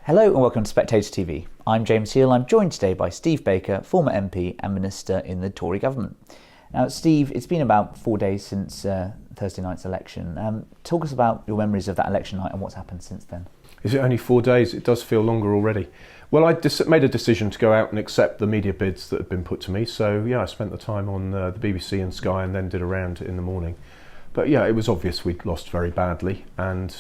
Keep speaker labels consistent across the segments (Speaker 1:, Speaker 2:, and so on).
Speaker 1: Hello and welcome to Spectator TV. I'm James Heale. I'm joined today by Steve Baker, former MP and Minister in the Tory government. Now, Steve, it's been about 4 days since Thursday night's election. Talk us about your memories of that election night and what's happened since then.
Speaker 2: Is it only 4 days? It does feel longer already. Well, I made a decision to go out and accept the media bids that had been put to me. So, yeah, I spent the time on the BBC and Sky and then did a round in the morning. But, yeah, it was obvious we'd lost very badly and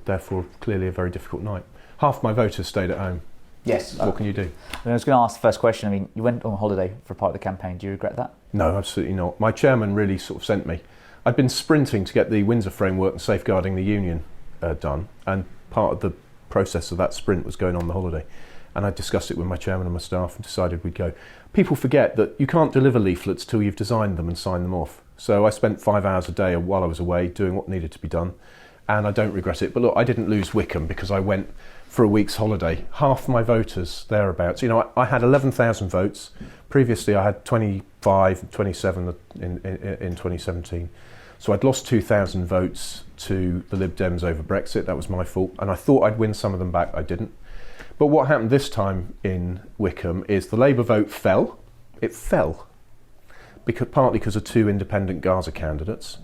Speaker 2: therefore clearly a very difficult night. Half my voters stayed at home.
Speaker 1: Yes.
Speaker 2: What can you do?
Speaker 1: I was going to ask the first question. I mean, you went on holiday for part of the campaign. Do you regret that?
Speaker 2: No, absolutely not. My chairman really sort of sent me. I'd been sprinting to get the Windsor framework and safeguarding the union done, and part of the process of that sprint was going on the holiday. And I discussed it with my chairman and my staff and decided we'd go. People forget that you can't deliver leaflets till you've designed them and signed them off. So I spent 5 hours a day while I was away doing what needed to be done, and I don't regret it. But look, I didn't lose Wickham because I went for a week's holiday. Half my voters thereabouts. You know, I had 11,000 votes. Previously I had 25, 27 in 2017. So I'd lost 2,000 votes to the Lib Dems over Brexit. That was my fault. And I thought I'd win some of them back. I didn't. But what happened this time in Wickham is the Labour vote fell. It fell, partly because of two independent Gaza candidates.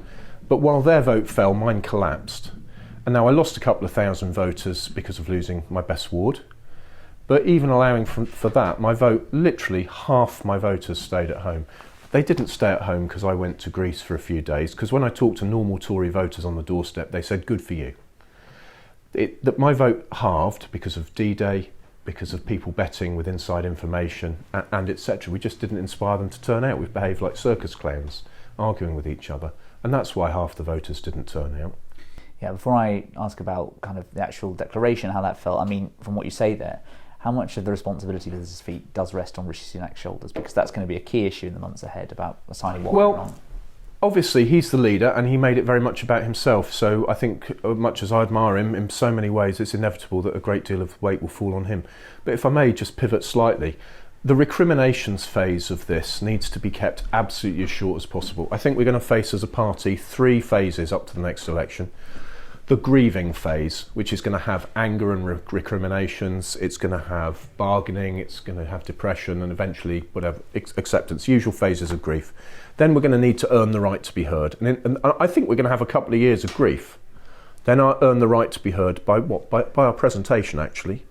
Speaker 2: But while their vote fell, mine collapsed. And now I lost a couple of thousand voters because of losing my best ward. But even allowing for that, my vote, literally half my voters stayed at home. They didn't stay at home because I went to Greece for a few days, because when I talked to normal Tory voters on the doorstep, they said, good for you. That my vote halved because of D-Day, because of people betting with inside information, and etc. We just didn't inspire them to turn out. We've behaved like circus clowns, arguing with each other. And that's why half the voters didn't turn out.
Speaker 1: Yeah, before I ask about kind of the actual declaration, how that felt, I mean, from what you say there, how much of the responsibility for this defeat does rest on Rishi Sunak's shoulders? Because that's going to be a key issue in the months ahead about assigning what went wrong.
Speaker 2: Obviously he's the leader and he made it very much about himself. So I think, much as I admire him, in so many ways it's inevitable that a great deal of weight will fall on him. But if I may just pivot slightly, the recriminations phase of this needs to be kept absolutely as short as possible. I think we're going to face as a party 3 phases up to the next election. The grieving phase, which is going to have anger and recriminations, it's going to have bargaining, it's going to have depression and eventually whatever, acceptance, usual phases of grief. Then we're going to need to earn the right to be heard. And I think we're going to have a couple of years of grief. Then I earn the right to be heard by what? By our presentation, actually,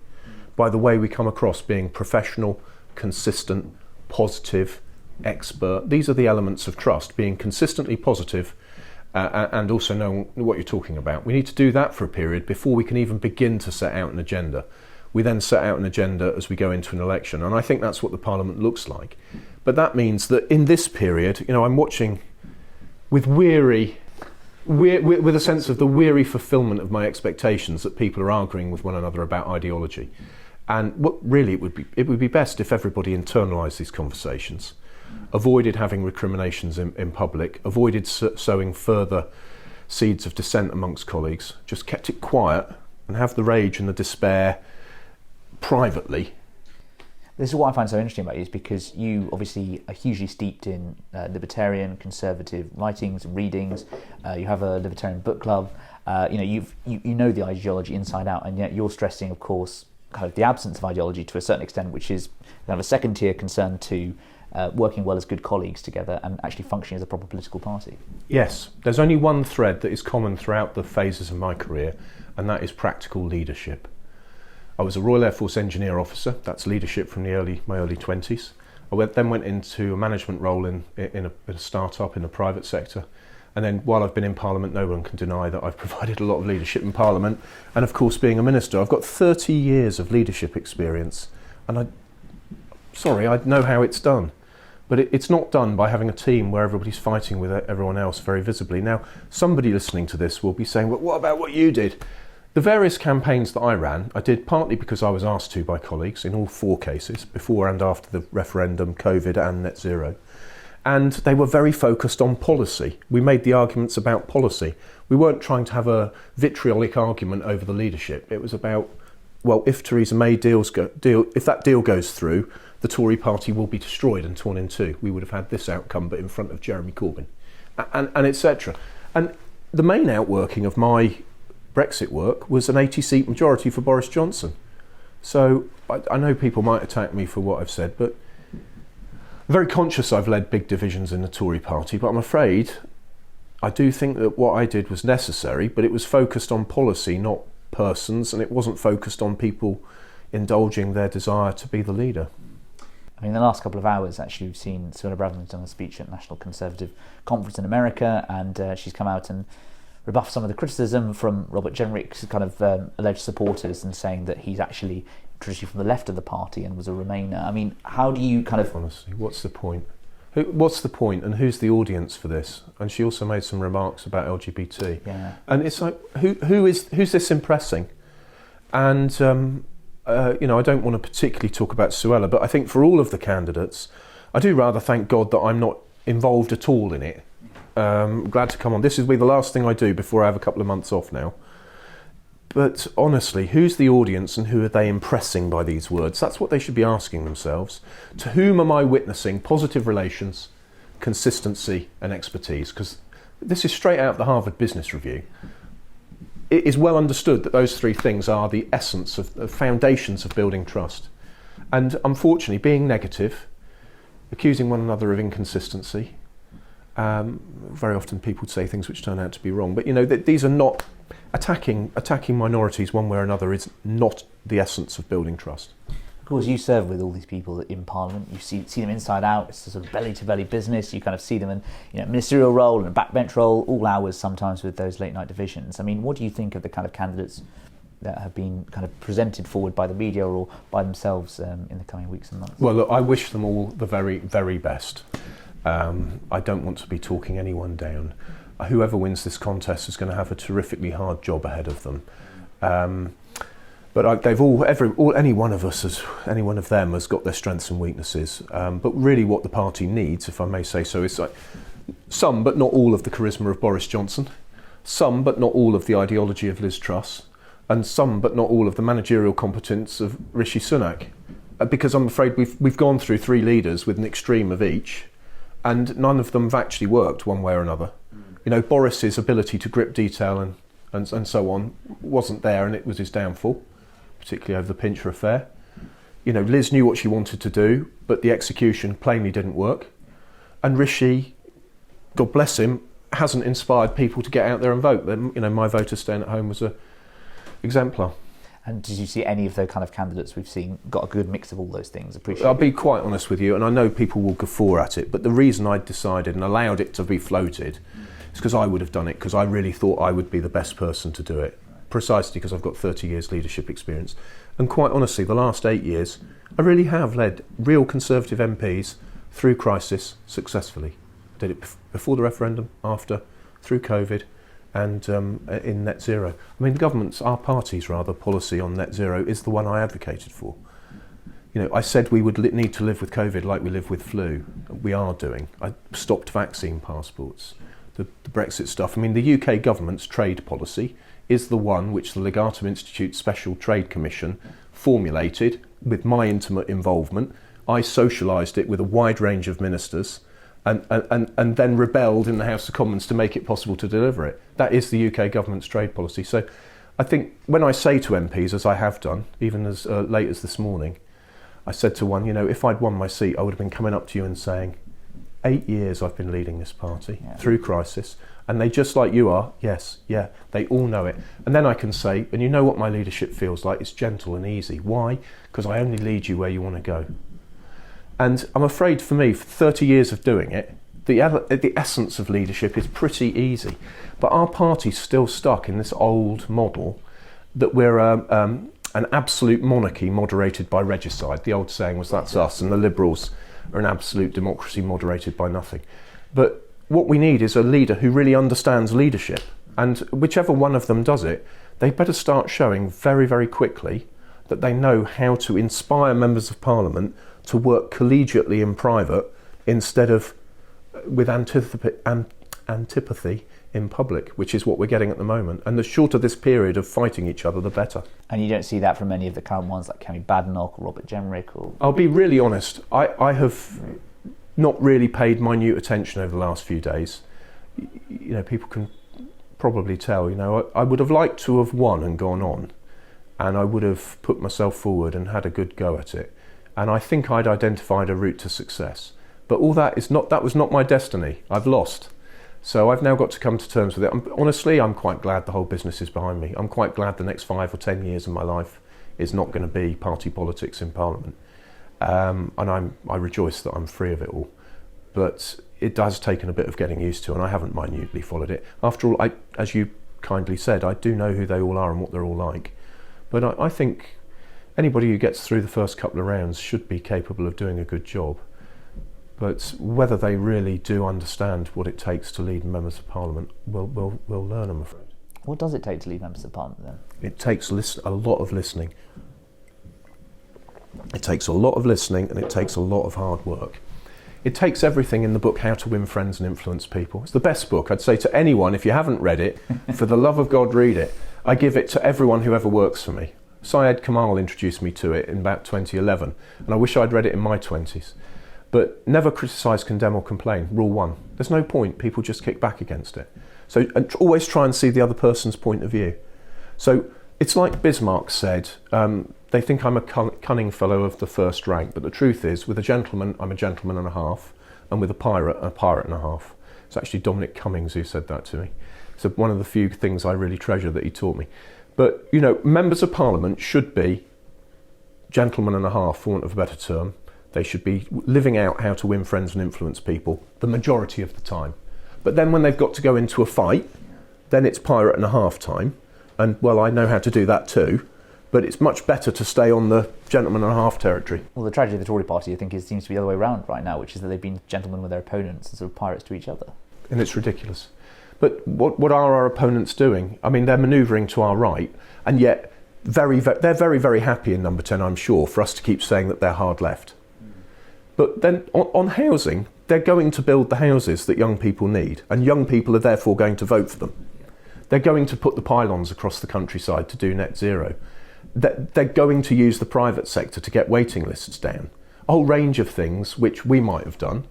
Speaker 2: by the way we come across being professional, consistent, positive, expert. These are the elements of trust, being consistently positive and also knowing what you're talking about. We need to do that for a period before we can even begin to set out an agenda. We then set out an agenda as we go into an election, and I think that's what the Parliament looks like. But that means that in this period, you know, I'm watching with with a sense of the weary fulfilment of my expectations that people are arguing with one another about ideology. And what really it would be best if everybody internalised these conversations, avoided having recriminations in public, avoided sowing further seeds of dissent amongst colleagues, just kept it quiet and have the rage and the despair privately.
Speaker 1: This is what I find so interesting about you, is because you obviously are hugely steeped in libertarian, conservative writings and readings. You have a libertarian book club. You know the ideology inside out, and yet you're stressing, of course, kind of the absence of ideology to a certain extent, which is kind of a second-tier concern to working well as good colleagues together and actually functioning as a proper political party.
Speaker 2: Yes, there's only one thread that is common throughout the phases of my career, and that is practical leadership. I was a Royal Air Force engineer officer. That's leadership from my early 20s. I then went into a management role in a start-up in the private sector. And then while I've been in Parliament, no one can deny that I've provided a lot of leadership in Parliament. And of course, being a minister, I've got 30 years of leadership experience. And I know how it's done. But it's not done by having a team where everybody's fighting with everyone else very visibly. Now, somebody listening to this will be saying, well, what about what you did? The various campaigns that I ran, I did partly because I was asked to by colleagues in all 4 cases, before and after the referendum, COVID and net zero. And they were very focused on policy. We made the arguments about policy. We weren't trying to have a vitriolic argument over the leadership. It was about, well, if Theresa May if that deal goes through, the Tory party will be destroyed and torn in two. We would have had this outcome, but in front of Jeremy Corbyn, and etc. And the main outworking of my Brexit work was an 80-seat majority for Boris Johnson. So I know people might attack me for what I've said, but I'm very conscious I've led big divisions in the Tory party, but I'm afraid I do think that what I did was necessary, but it was focused on policy, not persons, and it wasn't focused on people indulging their desire to be the leader.
Speaker 1: I mean, in the last couple of hours, actually, we've seen Suella done a speech at National Conservative Conference in America, and she's come out and rebuffed some of the criticism from Robert Jenrick's kind of alleged supporters, and saying that he's actually traditionally from the left of the party and was a Remainer. I mean, how do you kind of...
Speaker 2: Honestly, what's the point? What's the point, and who's the audience for this? And she also made some remarks about LGBT.
Speaker 1: Yeah.
Speaker 2: And it's like, who's this impressing? And I don't want to particularly talk about Suella, but I think for all of the candidates, I do rather thank God that I'm not involved at all in it. Glad to come on. This will be the last thing I do before I have a couple of months off now. But honestly, who's the audience and who are they impressing by these words? That's what they should be asking themselves. To whom am I witnessing positive relations, consistency and expertise? Because this is straight out of the Harvard Business Review. It is well understood that those three things are the essence of the foundations of building trust. And unfortunately, being negative, accusing one another of inconsistency, very often people say things which turn out to be wrong. But these are not... Attacking minorities one way or another is not the essence of building trust.
Speaker 1: Of course, you serve with all these people in Parliament. You see them inside out. It's a sort of belly-to-belly business. You kind of see them in ministerial role and a backbench role, all hours sometimes with those late-night divisions. I mean, what do you think of the kind of candidates that have been kind of presented forward by the media or by themselves in the coming weeks and months?
Speaker 2: Well, look, I wish them all the very, very best. I don't want to be talking anyone down. Whoever wins this contest is going to have a terrifically hard job ahead of them. But any one of them has got their strengths and weaknesses. But really what the party needs, if I may say so, is like some but not all of the charisma of Boris Johnson, some but not all of the ideology of Liz Truss, and some but not all of the managerial competence of Rishi Sunak. Because I'm afraid we've gone through three leaders with an extreme of each, and none of them have actually worked one way or another. Boris's ability to grip detail and so on wasn't there, and it was his downfall, particularly over the Pincher affair. Liz knew what she wanted to do, but the execution plainly didn't work. And Rishi, God bless him, hasn't inspired people to get out there and vote. My voter staying at home was a exemplar.
Speaker 1: And did you see any of the kind of candidates we've seen got a good mix of all those things?
Speaker 2: I'll be quite honest with you, and I know people will guffaw at it, but the reason I decided and allowed it to be floated is because I would have done it, because I really thought I would be the best person to do it, precisely because I've got 30 years leadership experience. And quite honestly, the last 8 years, I really have led real Conservative MPs through crisis successfully. I did it before the referendum, after, through COVID, and in net zero. I mean, our party's policy on net zero is the one I advocated for. I said we would need to live with COVID like we live with flu. We are doing. I stopped vaccine passports. The Brexit stuff. I mean, the UK government's trade policy is the one which the Legatum Institute Special Trade Commission formulated with my intimate involvement. I socialised it with a wide range of ministers and then rebelled in the House of Commons to make it possible to deliver it. That is the UK government's trade policy. So I think when I say to MPs, as I have done, even as late as this morning, I said to one, if I'd won my seat, I would have been coming up to you and saying, 8 years I've been leading this party through crisis, and they, just like you are, they all know it. And then I can say, and you know what my leadership feels like, it's gentle and easy. Why? Because I only lead you where you want to go. And I'm afraid for me, for 30 years of doing it, the essence of leadership is pretty easy. But our party's still stuck in this old model that we're an absolute monarchy moderated by regicide. The old saying was, that's us, and the Liberals are an absolute democracy moderated by nothing. But what we need is a leader who really understands leadership, and whichever one of them does it, they better start showing very, very quickly that they know how to inspire members of Parliament to work collegiately in private instead of with antipathy in public, which is what we're getting at the moment. And the shorter this period of fighting each other, the better.
Speaker 1: And you don't see that from any of the current ones like Kemi Badenoch or Robert Jenrick? Or... I'll
Speaker 2: be really honest, I have not really paid minute attention over the last few days. People can probably tell, I would have liked to have won and gone on. and I would have put myself forward and had a good go at it. And I think I'd identified a route to success. But all that was not my destiny. I've lost. So I've now got to come to terms with it. Honestly, I'm quite glad the whole business is behind me. I'm quite glad the next 5 or 10 years of my life is not going to be party politics in Parliament. And I rejoice that I'm free of it all. But it has taken a bit of getting used to, and I haven't minutely followed it. After all, as you kindly said, I do know who they all are and what they're all like. But I think anybody who gets through the first couple of rounds should be capable of doing a good job. But whether they really do understand what it takes to lead members of Parliament, we'll learn, I'm afraid.
Speaker 1: What does it take to lead members of Parliament then?
Speaker 2: It takes a lot of listening. It takes a lot of listening, and it takes a lot of hard work. It takes everything in the book, How to Win Friends and Influence People. It's the best book. I'd say to anyone, if you haven't read it, for the love of God, read it. I give it to everyone who ever works for me. Syed Kamal introduced me to it in about 2011, and I wish I'd read it in my 20s. But never criticise, condemn or complain, rule 1. There's no point, people just kick back against it. So and always try and see the other person's point of view. So it's like Bismarck said, they think I'm a cunning fellow of the first rank, but the truth is, with a gentleman, I'm a gentleman and a half, and with a pirate and a half. It's actually Dominic Cummings who said that to me. So one of the few things I really treasure that he taught me. But, you know, members of Parliament should be gentlemen and a half, for want of a better term. They should be living out how to win friends and influence people the majority of the time. But then when they've got to go into a fight, then it's pirate and a half time. And, well, I know how to do that too. But it's much better to stay on the gentleman and a half territory.
Speaker 1: Well, the tragedy of the Tory party, I think, seems to be the other way around right now, which is that they've been gentlemen with their opponents and sort of pirates to each other.
Speaker 2: And it's ridiculous. But what are our opponents doing? I mean, they're manoeuvring to our right, and yet they're very, very happy in number 10, I'm sure, for us to keep saying that they're hard left. But then on housing, they're going to build the houses that young people need, and young people are therefore going to vote for them. They're going to put the pylons across the countryside to do net zero. They're going to use the private sector to get waiting lists down. A whole range of things which we might have done.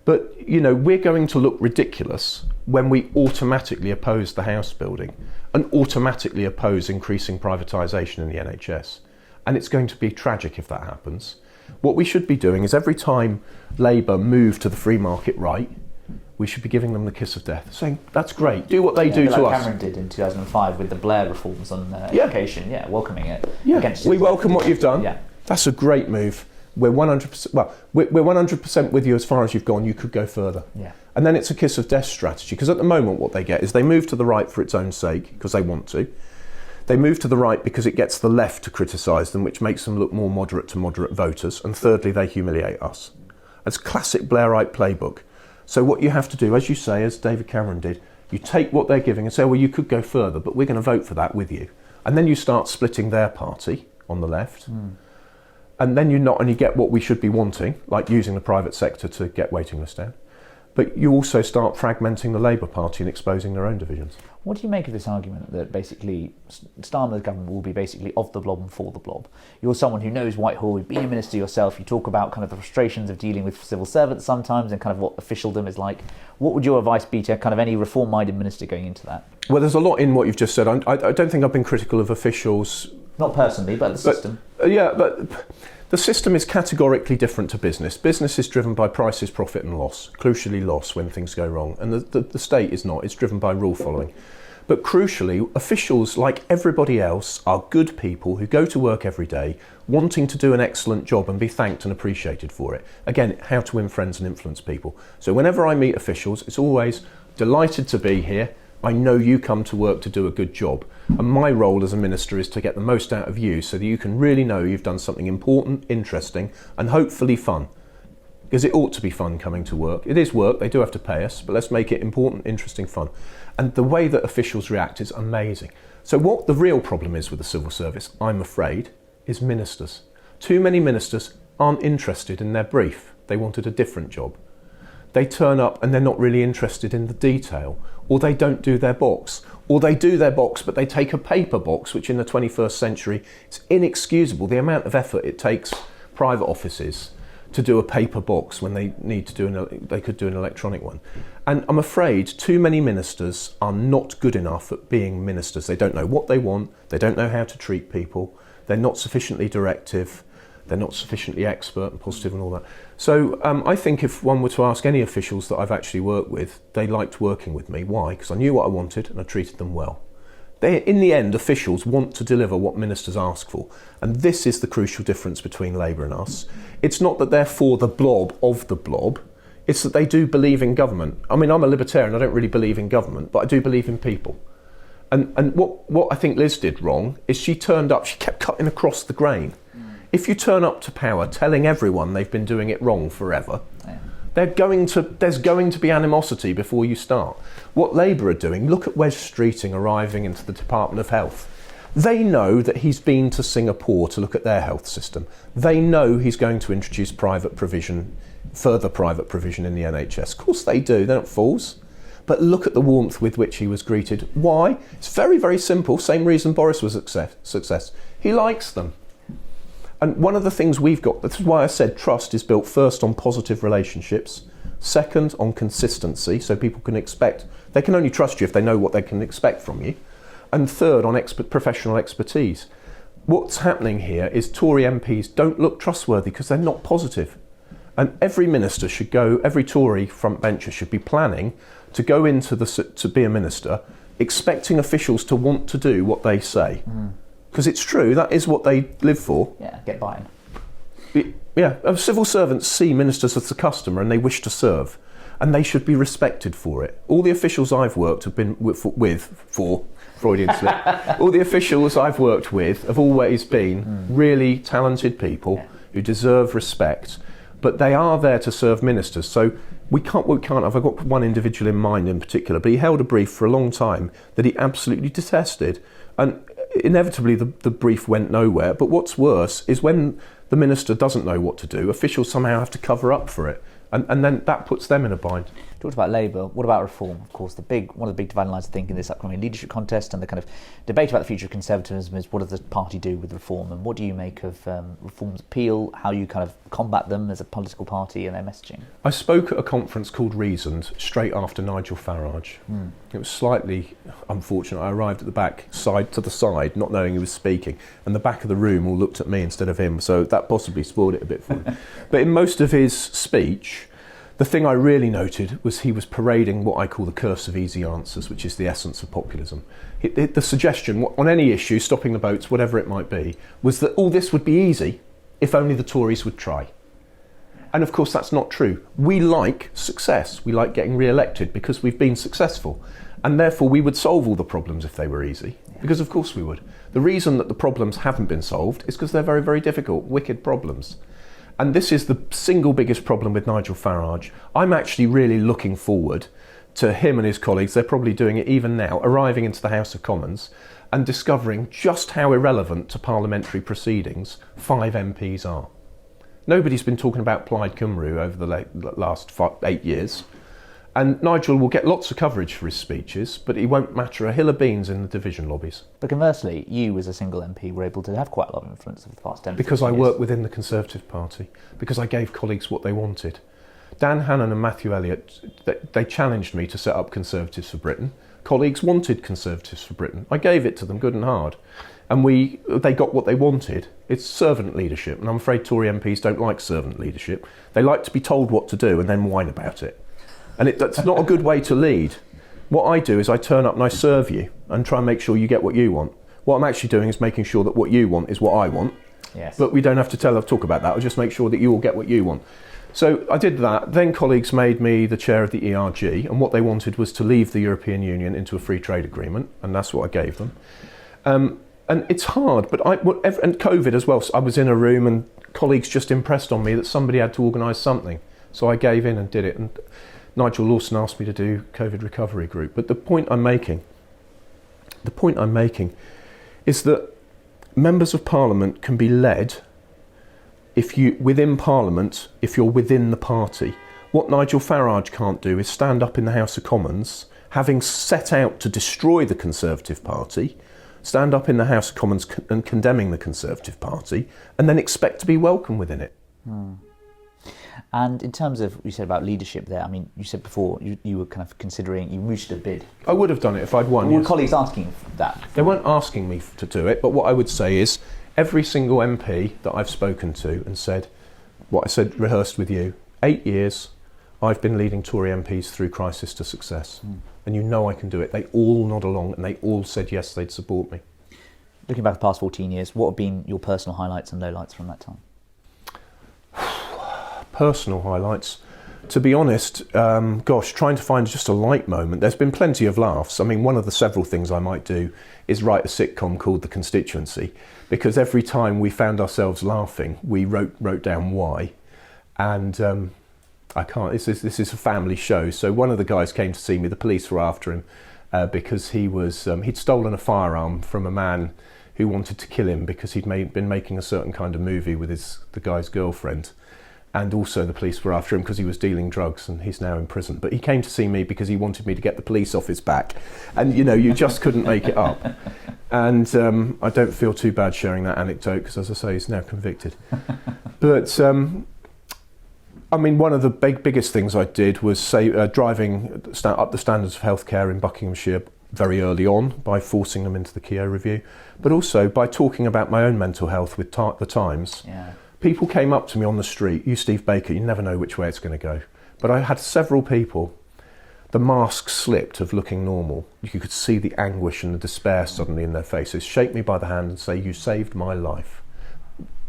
Speaker 2: But, you know, we're going to look ridiculous when we automatically oppose the house building and automatically oppose increasing privatisation in the NHS. And it's going to be tragic if that happens. What we should be doing is every time Labour move to the free market right, we should be giving them the kiss of death, saying, that's great, do what they do to
Speaker 1: like
Speaker 2: us.
Speaker 1: Cameron did in 2005 with the Blair reforms on education, welcoming it.
Speaker 2: Yeah, we welcome what you've done.
Speaker 1: Yeah.
Speaker 2: That's a great move. We're 100%, well, we're 100% with you as far as you've gone, you could go further.
Speaker 1: Yeah.
Speaker 2: And then it's a kiss of death strategy, because at the moment what they get is they move to the right for its own sake, because they want to. They move to the right because it gets the left to criticise them, which makes them look more moderate to moderate voters. And thirdly, they humiliate us. It's classic Blairite playbook. So what you have to do, as you say, as David Cameron did, you take what they're giving and say, well, you could go further, but we're going to vote for that with you. And then you start splitting their party on the left. And then you not only get what we should be wanting, like using the private sector to get waiting lists down, but you also start fragmenting the Labour Party and exposing their own divisions.
Speaker 1: What do you make of this argument that basically Starmer's government will be basically of the blob and for the blob? You're someone who knows Whitehall, you've been a minister yourself, you talk about kind of the frustrations of dealing with civil servants sometimes and kind of what officialdom is like. What would your advice be to kind of any reform-minded minister going into that?
Speaker 2: Well, there's a lot in what you've just said. I don't think I've been critical of officials.
Speaker 1: Not personally, but the system.
Speaker 2: But the system is categorically different to business. Business is driven by prices, profit and loss, crucially loss when things go wrong. And the state is not, it's driven by rule following. But crucially, officials, like everybody else, are good people who go to work every day wanting to do an excellent job and be thanked and appreciated for it. Again, how to win friends and influence people. So whenever I meet officials, it's always delighted to be here. I know you come to work to do a good job. And my role as a minister is to get the most out of you so that you can really know you've done something important, interesting, and hopefully fun. Because it ought to be fun coming to work. It is work, they do have to pay us, but let's make it important, interesting, fun. And the way that officials react is amazing. So what the real problem is with the civil service, I'm afraid, is ministers. Too many ministers aren't interested in their brief. They wanted a different job. They turn up and they're not really interested in the detail, or they don't do their box, or they do their box but they take a paper box, which in the 21st century, it's inexcusable the amount of effort it takes private offices to do a paper box when they need to they could do an electronic one. And I'm afraid too many ministers are not good enough at being ministers. They don't know what they want, they don't know how to treat people, they're not sufficiently directive, they're not sufficiently expert and positive and all that. So I think if one were to ask any officials that I've actually worked with, they liked working with me. Why? Because I knew what I wanted and I treated them well. In the end, officials want to deliver what ministers ask for. And this is the crucial difference between Labour and us. It's not that they're for the blob of the blob, it's that they do believe in government. I mean, I'm a libertarian, I don't really believe in government, but I do believe in people. And what I think Liz did wrong is she turned up, she kept cutting across the grain. If you turn up to power telling everyone they've been doing it wrong forever, there's going to be animosity before you start. What Labour are doing, look at Wes Streeting arriving into the Department of Health. They know that he's been to Singapore to look at their health system. They know he's going to introduce private provision, further private provision in the NHS. Of course they do, they're not fools. But look at the warmth with which he was greeted. Why? It's very, very simple. Same reason Boris was a success. He likes them. And one of the things we've got, this is why I said trust is built first on positive relationships, second on consistency, so people can expect, they can only trust you if they know what they can expect from you, and third on professional expertise. What's happening here is Tory MPs don't look trustworthy because they're not positive. And every minister should go, every Tory frontbencher should be planning to go into to be a minister, expecting officials to want to do what they say. Because it's true, that is what they live for.
Speaker 1: Yeah, get by.
Speaker 2: Yeah, civil servants see ministers as the customer and they wish to serve. And they should be respected for it. All the officials I've worked have been for Freudian slip, all the officials I've worked with have always been really talented people who deserve respect. But they are there to serve ministers. So we can't have, I've got one individual in mind in particular, but he held a brief for a long time that he absolutely detested. And inevitably the brief went nowhere. But what's worse is when the minister doesn't know what to do, officials somehow have to cover up for it. And then that puts them in a bind.
Speaker 1: Talked about Labour. What about reform? Of course, one of the big dividing lines, I think, in this upcoming leadership contest and the kind of debate about the future of conservatism is what does the party do with reform, and what do you make of reform's appeal? How you kind of combat them as a political party and their messaging?
Speaker 2: I spoke at a conference called Reasoned straight after Nigel Farage. It was slightly unfortunate. I arrived at the back side to the side, not knowing he was speaking, and the back of the room all looked at me instead of him. So that possibly spoiled it a bit for him. But in most of his speech, the thing I really noted was he was parading what I call the curse of easy answers, which is the essence of populism. The suggestion on any issue, stopping the boats, whatever it might be, was that all this would be easy if only the Tories would try. And of course that's not true. We like success. We like getting re-elected because we've been successful. And therefore we would solve all the problems if they were easy. Because of course we would. The reason that the problems haven't been solved is because they're very, very difficult, wicked problems. And this is the single biggest problem with Nigel Farage. I'm actually really looking forward to him and his colleagues, they're probably doing it even now, arriving into the House of Commons and discovering just how irrelevant to parliamentary proceedings 5 MPs are. Nobody's been talking about Plaid Cymru over the last 8 years. And Nigel will get lots of coverage for his speeches, but he won't matter a hill of beans in the division lobbies.
Speaker 1: But conversely, you as a single MP were able to have quite a lot of influence over the past 10 years.
Speaker 2: Because I worked within the Conservative Party, because I gave colleagues what they wanted. Dan Hannan and Matthew Elliott, they challenged me to set up Conservatives for Britain. Colleagues wanted Conservatives for Britain. I gave it to them good and hard. And they got what they wanted. It's servant leadership, and I'm afraid Tory MPs don't like servant leadership. They like to be told what to do and then whine about it. And that's not a good way to lead. What I do is I turn up and I serve you and try and make sure you get what you want. What I'm actually doing is making sure that what you want is what I want.
Speaker 1: Yes.
Speaker 2: But we don't have to talk about that. I'll just make sure that you all get what you want. So I did that. Then colleagues made me the chair of the ERG, and what they wanted was to leave the European Union into a free trade agreement, and that's what I gave them. And it's hard, but and COVID as well. So I was in a room and colleagues just impressed on me that somebody had to organise something. So I gave in and did it. And Nigel Lawson asked me to do COVID recovery group. But the point I'm making is that members of Parliament can be led within Parliament if you're within the party. What Nigel Farage can't do is stand up in the House of Commons, having set out to destroy the Conservative Party, stand up in the House of Commons and condemning the Conservative Party, and then expect to be welcome within it.
Speaker 1: And in terms of what you said about leadership there, I mean, you said before you were kind of considering, you mooted a bid.
Speaker 2: I would have done it if I'd won.
Speaker 1: Were colleagues asking that?
Speaker 2: They weren't asking me to do it, but what I would say is every single MP that I've spoken to and said, what I said, rehearsed with you, 8 years, I've been leading Tory MPs through crisis to success. And you know I can do it. They all nod along and they all said yes, they'd support me.
Speaker 1: Looking back the past 14 years, what have been your personal highlights and lowlights from that time?
Speaker 2: Personal highlights. To be honest, trying to find just a light moment. There's been plenty of laughs. I mean, one of the several things I might do is write a sitcom called The Constituency, because every time we found ourselves laughing, we wrote down why. And I can't. This is a family show. So one of the guys came to see me. The police were after him because he'd stolen a firearm from a man who wanted to kill him because he'd been making a certain kind of movie with the guy's girlfriend. And also the police were after him because he was dealing drugs, and he's now in prison. But he came to see me because he wanted me to get the police off his back. And, you just couldn't make it up. And I don't feel too bad sharing that anecdote because, as I say, he's now convicted. But, I mean, one of the biggest things I did was driving up the standards of healthcare in Buckinghamshire very early on by forcing them into the Keogh Review, but also by talking about my own mental health with the Times.
Speaker 1: Yeah.
Speaker 2: People came up to me on the street, you Steve Baker, you never know which way it's going to go. But I had several people, the mask slipped of looking normal. You could see the anguish and the despair suddenly in their faces, shake me by the hand and say, you saved my life.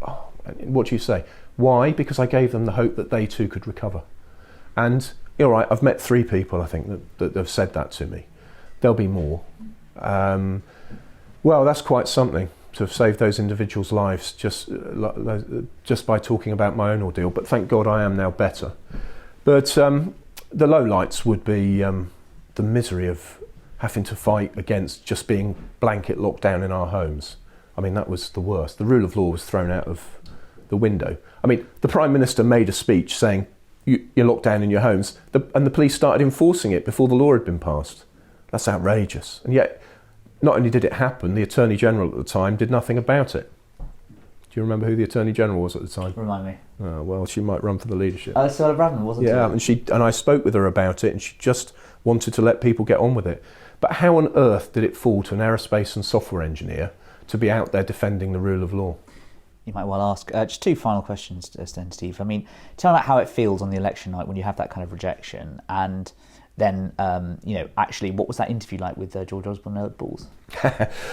Speaker 2: Oh, what do you say? Why? Because I gave them the hope that they too could recover. And, you're right, I've met 3 people, I think, that have said that to me. There'll be more. Well, that's quite something, to have saved those individuals' lives just by talking about my own ordeal. But thank God I am now better. But the lowlights would be the misery of having to fight against just being blanket locked down in our homes. I mean, that was the worst. The rule of law was thrown out of the window. I mean, the Prime Minister made a speech saying, you're locked down in your homes, and the police started enforcing it before the law had been passed. That's outrageous. And yet, not only did it happen, the Attorney General at the time did nothing about it. Do you remember who the Attorney General was at the time?
Speaker 1: Remind me.
Speaker 2: Oh, well, she might run for the leadership.
Speaker 1: Suella Braverman, wasn't it?
Speaker 2: Yeah, and I spoke with her about it, and she just wanted to let people get on with it. But how on earth did it fall to an aerospace and software engineer to be out there defending the rule of law?
Speaker 1: You might well ask. Just 2 final questions, then, Steve. I mean, tell me about how it feels on the election night when you have that kind of rejection, and then, actually, what was that interview like with George Osborne at Balls?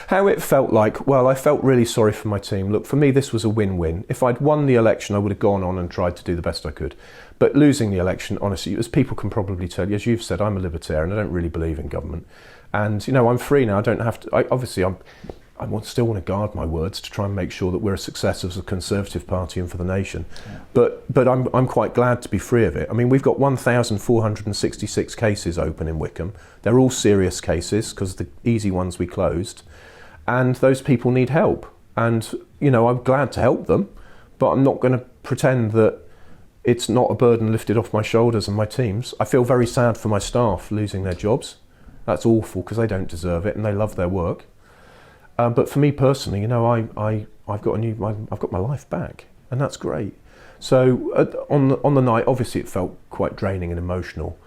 Speaker 2: How it felt like, well, I felt really sorry for my team. Look, for me, this was a win-win. If I'd won the election, I would have gone on and tried to do the best I could. But losing the election, honestly, as people can probably tell you, as you've said, I'm a libertarian. I don't really believe in government. And, I'm free now. I don't have to... still want to guard my words to try and make sure that we're a success as a Conservative Party and for the nation. Yeah. But I'm quite glad to be free of it. I mean, we've got 1,466 cases open in Wickham. They're all serious cases because the easy ones we closed. And those people need help. And, I'm glad to help them, but I'm not going to pretend that it's not a burden lifted off my shoulders and my team's. I feel very sad for my staff losing their jobs. That's awful because they don't deserve it and they love their work. But for me personally, I've got my life back, and that's great. So on the night, obviously it felt quite draining and emotional,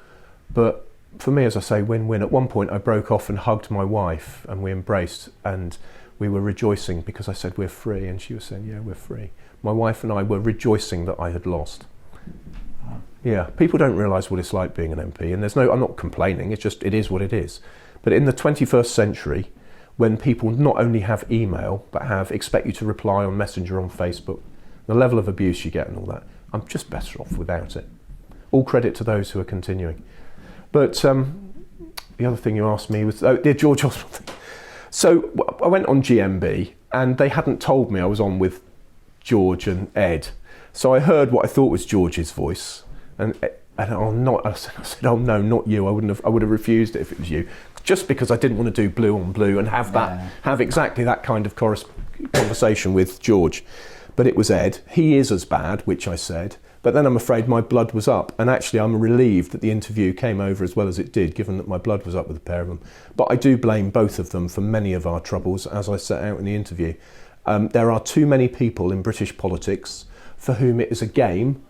Speaker 2: but for me, as I say, win-win. At one point, I broke off and hugged my wife, and we embraced, and we were rejoicing because I said we're free, and she was saying, yeah, we're free. My wife and I were rejoicing that I had lost. Yeah, people don't realise what it's like being an MP, and I'm not complaining. It's just it is what it is. But in the 21st century, when people not only have email, but expect you to reply on Messenger on Facebook, the level of abuse you get and all that, I'm just better off without it. All credit to those who are continuing. But the other thing you asked me was, the George Osborne thing. So I went on GMB, and they hadn't told me I was on with George and Ed. So I heard what I thought was George's voice, and I said, oh no, not you. I would have refused it if it was you, just because I didn't want to do blue on blue and have exactly that kind of conversation with George. But it was Ed. He is as bad, which I said. But then I'm afraid my blood was up, and actually I'm relieved that the interview came over as well as it did, given that my blood was up with the pair of them. But I do blame both of them for many of our troubles, as I set out in the interview. There are too many people in British politics for whom it is a game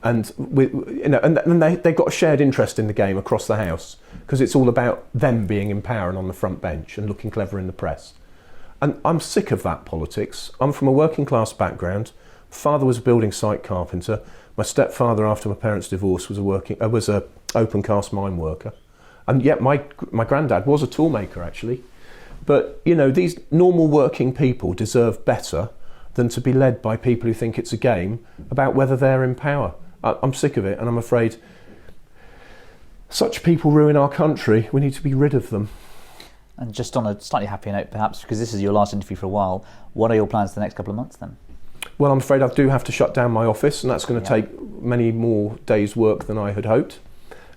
Speaker 2: and they've got a shared interest in the game across the house, because it's all about them being in power and on the front bench and looking clever in the press. And I'm sick of that politics. I'm from a working class background. Father was a building site carpenter. My stepfather, after my parents' divorce, was a open cast mine worker. And yet my granddad was a toolmaker, actually. But, you know, these normal working people deserve better than to be led by people who think it's a game about whether they're in power. I'm sick of it, and I'm afraid such people ruin our country. We need to be rid of them.
Speaker 1: And just on a slightly happier note, perhaps, because this is your last interview for a while, what are your plans for the next couple of months then?
Speaker 2: Well, I'm afraid I do have to shut down my office, and that's going to take many more days' work than I had hoped.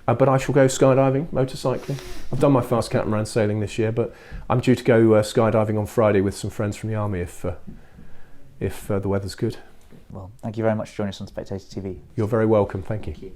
Speaker 2: But I shall go skydiving, motorcycling. I've done my fast catamaran sailing this year, but I'm due to go skydiving on Friday with some friends from the army if the weather's good.
Speaker 1: Well, thank you very much for joining us on Spectator TV.
Speaker 2: You're very welcome. Thank you.